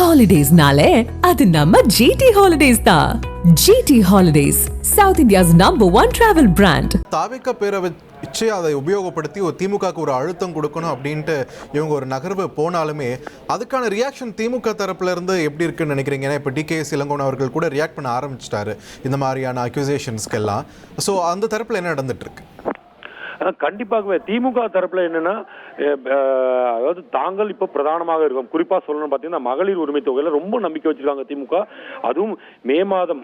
ஹாலிடேஸ்னாலே அது நம்ம ஜிடி ஹாலிடேஸ் தான். GT holidays, south India's #1 travel brand. தாவேக்கா பேரை வச்சு அதை உபயோகப்படுத்தி ஒரு திமுகவுக்கு ஒரு அழுத்தம் கொடுக்கணும் அப்படின்ட்டு இவங்க ஒரு நகர்வு போனாலுமே அதுக்கான ரியாக்ஷன் திமுக தரப்புல இருந்து எப்படி இருக்குன்னு நினைக்கிறீங்க? ஏன்னா இப்போ டிகேஎஸ் இளங்கோவன் அவர்கள் கூட ரியாக்ட் பண்ண ஆரம்பிச்சிட்டாரு இந்த மாதிரியான அக்யூசேஷன்ஸ்க்கெல்லாம். ஸோ அந்த தரப்புல என்ன நடந்துட்டு இருக்கு? கண்டிப்பாகவே திமுக தரப்புல என்னன்னா, அதாவது தாங்கள் இப்ப பிரதானமாக இருக்கும். குறிப்பா சொல்லணும்னு பாத்தீங்கன்னா, மகளிர் உரிமை தொகையில ரொம்ப நம்பிக்கை வச்சிருக்காங்க திமுக. அதுவும் மே மாதம்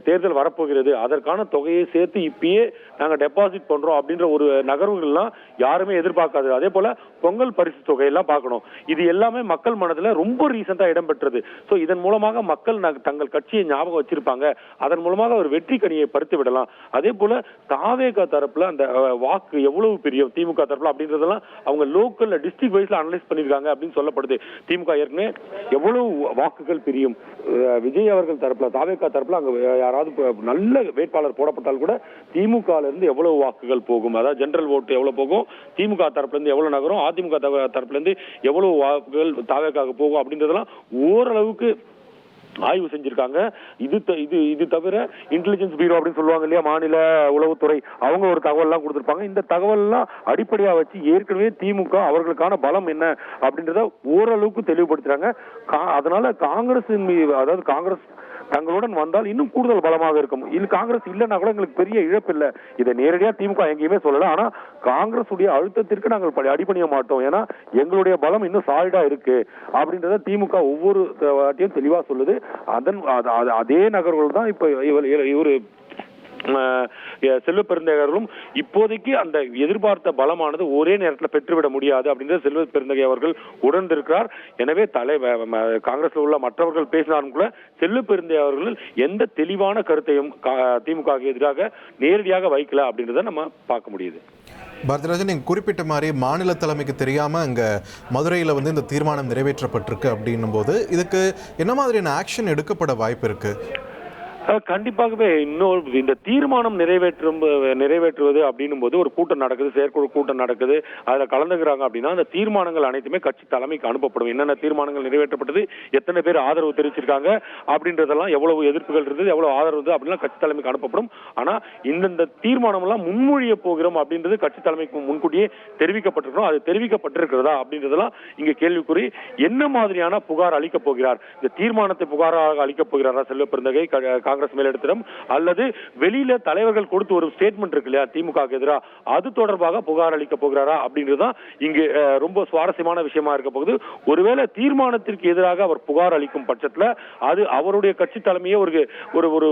தேர்தல் வரப்போகிறது, அதற்கான தொகையை சேர்த்து இப்பயே நாங்க டெபாசிட் பண்றோம் அப்படின்ற ஒரு நகர்வுகள்லாம் யாருமே எதிர்பார்க்காது. அதே போல பொங்கல் பரிசு தொகையெல்லாம் பார்க்கணும். இது எல்லாமே மக்கள் மனதுல ரொம்ப ரீசெண்டா இடம்பெற்றது. சோ இதன் மூலமாக மக்கள் தங்கள் கட்சியை ஞாபகம் வச்சிருப்பாங்க. அதன் மூலமாக ஒரு வெற்றி கனியை பறித்து விடலாம். அதே போல தாவேகா தரப்புல அந்த வாக்கு எவ்வளவு பெரிய திமுக தரப்புல அப்படின்றதெல்லாம் அவங்க லோக்கல்ல டிஸ்ட்ரிக்ட் வைஸ்ல அனலைஸ் பண்ணிருக்காங்க அப்படின்னு சொல்லப்படுது. திமுக ஏற்கனவே எவ்வளவு வாக்குகள் பிரியும், விஜய் அவர்கள் தரப்புல தாவேகா தரப்புல அங்க யாராவது நல்ல வேட்பாளர் போடப்பட்டால் கூட திமுக இருந்து எவ்வளவு வாக்குகள் போகும், அதாவது ஜெனரல் ஓட்டு எவ்வளவு போகும், திமுக தரப்புல இருந்து எவ்வளவு நகரும், அதிமுக தரப்புல இருந்து எவ்வளவு வாக்குகள் தாவேகாவுக்கு போகும் அப்படின்றதெல்லாம் ஓரளவுக்கு ஆய்வு செஞ்சிருக்காங்க. இது தவிர இன்டெலிஜென்ஸ் பியூரோ அப்படின்னு சொல்லுவாங்க இல்லையா, மாநில உளவுத்துறை, அவங்க ஒரு தகவல் எல்லாம் கொடுத்திருப்பாங்க. இந்த தகவல் எல்லாம் அடிப்படையா வச்சு ஏற்கனவே திமுக அவர்களுக்கான பலம் என்ன அப்படின்றத ஓரளவுக்கு தெளிவுபடுத்துறாங்க. அதனால காங்கிரஸ், அதாவது காங்கிரஸ் தங்களுடன் வந்தால் இன்னும் கூடுதல் பலமாக இருக்கும். இது காங்கிரஸ் இல்லைன்னா கூட எங்களுக்கு பெரிய இழப்பு இல்லை. இதை நேரடியா திமுக எங்கேயுமே சொல்லல. ஆனா காங்கிரஸ் உடைய அழுத்தத்திற்கு நாங்கள் அடிபணிய மாட்டோம், ஏன்னா எங்களுடைய பலம் இன்னும் சாலிடா இருக்கு அப்படின்றத திமுக ஒவ்வொரு வாட்டியும் தெளிவா சொல்லுது. அதே நகர்கள் தான் இப்ப இவரு செல்வ பெருந்தகையர்களும் இப்போதைக்கு அந்த எதிர்பார்த்த பலமானது ஒரே நேரத்தில் பெற்றுவிட முடியாது அப்படின்றது செல்வ பெருந்தகை அவர்கள் உணர்ந்திருக்கிறார். எனவே காங்கிரஸ்ல உள்ள மற்றவர்கள் பேசினாலும் கூட செல்வ பெருந்தகை அவர்கள் எந்த தெளிவான கருத்தையும் திமுக எதிராக நேரடியாக வைக்கல அப்படின்றத நம்ம பார்க்க முடியுது. பாரதிராஜன், நீங்க குறிப்பிட்ட மாதிரி மாநில தலைமைக்கு தெரியாம அங்க மதுரையில இந்த தீர்மானம் நிறைவேற்றப்பட்டிருக்கு அப்படின்னும் போது இதுக்கு என்ன மாதிரியான ஆக்ஷன் எடுக்கப்பட வாய்ப்பு இருக்கு? கண்டிப்பாகவே இன்னொரு இந்த தீர்மானம் நிறைவேற்றுவது அப்படின்னும் போது ஒரு கூட்டம் நடக்குது, செயற்குழு கூட்டம் நடக்குது, அதுல கலந்துக்கிறாங்க அப்படின்னா அந்த தீர்மானங்கள் அனைத்துமே கட்சி தலைமைக்கு அனுப்பப்படும். என்னென்ன தீர்மானங்கள் நிறைவேற்றப்பட்டது, எத்தனை பேர் ஆதரவு தெரிவிச்சிருக்காங்க அப்படின்றதெல்லாம், எவ்வளவு எதிர்ப்புகள் இருந்தது, எவ்வளவு ஆதரவு இருந்தது அப்படின்னா கட்சி தலைமைக்கு அனுப்பப்படும். ஆனா இந்த தீர்மானம் எல்லாம் முன்மொழிய போகிறோம் அப்படின்றது கட்சி தலைமைக்கு முன்கூட்டியே தெரிவிக்கப்பட்டிருக்கணும். அது தெரிவிக்கப்பட்டிருக்கிறதா அப்படின்றதெல்லாம் இங்க கேள்விக்குறி. என்ன மாதிரியான புகார் அளிக்க போகிறார், இந்த தீர்மானத்தை புகாராக அளிக்க போகிறாரா செல்வ பெருந்தகை காங்கிரஸ் மேலிடத்திடம், அல்லது வெளியில தலைவர்கள் கொடுத்து ஒரு ஸ்டேட்மெண்ட் இருக்கு இல்லையா திமுக எதிராக, அது தொடர்பாக புகார் அளிக்க போகிறாரா அப்படின்றதுதான் இங்கு ரொம்ப சுவாரஸ்யமான விஷயமா இருக்க போகுது. ஒருவேளை தீர்மானத்திற்கு எதிராக அவர் புகார் அளிக்கும் பட்சத்துல அது அவருடைய கட்சி தலைமையே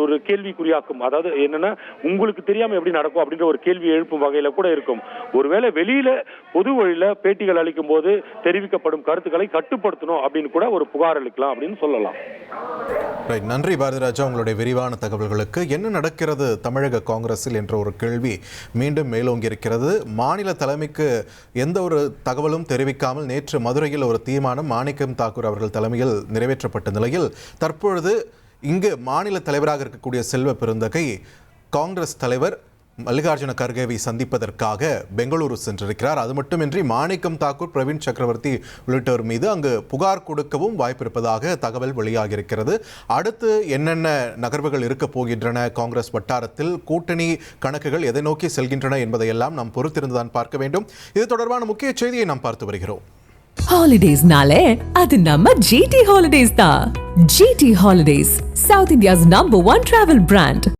ஒரு கேள்விக்குறியாக்கும். அதாவது என்னன்னா, உங்களுக்கு தெரியாம எப்படி நடக்கும் அப்படின்ற ஒரு கேள்வி எழுப்பும் வகையில கூட இருக்கும். ஒருவேளை வெளியில பொது வழியில பேட்டிகள் அளிக்கும் போது தெரிவிக்கப்படும் கருத்துக்களை கட்டுப்படுத்தணும் அப்படின்னு கூட ஒரு புகார் அளிக்கலாம் அப்படின்னு சொல்லலாம். நன்றி பாரதிராஜா, உங்களுடைய விரிவான தகவல்களுக்கு. என்ன நடக்கிறது தமிழக காங்கிரஸில் என்ற ஒரு கேள்வி மீண்டும் மேலோங்கி இருக்கிறது. மாநில தலைமைக்கு எந்த ஒரு தகவலும் தெரிவிக்காமல் நேற்று மதுரையில் ஒரு தீர்மானம் மாணிக்கம் தாக்கூர் அவர்கள் தலைமையில் நிறைவேற்றப்பட்ட நிலையில் தற்பொழுது இங்கு மாநில தலைவராக இருக்கக்கூடிய செல்வ பெருந்தகை காங்கிரஸ் தலைவர் மல்லிகார்ஜுன கர்கேவை சந்திப்பதற்காக பெங்களூரு சென்றிருக்கிறார். அது மட்டுமின்றி மாணிக்கம் தாக்கூர், பிரவீன் சக்கரவர்த்தி உள்ளிட்டோர் மீது அங்கு புகார் கொடுக்கவும் வாய்ப்பிருப்பதாக தகவல் வெளியாகியிருக்கிறது. அடுத்து என்னென்ன நகர்வுகள் இருக்க போகின்றன, காங்கிரஸ் வட்டாரத்தில் கூட்டணி கணக்குகள் எதை நோக்கி செல்கின்றன என்பதையெல்லாம் நாம் பொறுத்திருந்துதான் பார்க்க வேண்டும். இது தொடர்பான முக்கிய செய்தியை நாம் பார்த்து வருகிறோம். ஹாலிடேஸ்னாலே அது நம்ம ஜிடி ஹாலிடேஸ் தான். GT holidays, south India's #1 travel brand.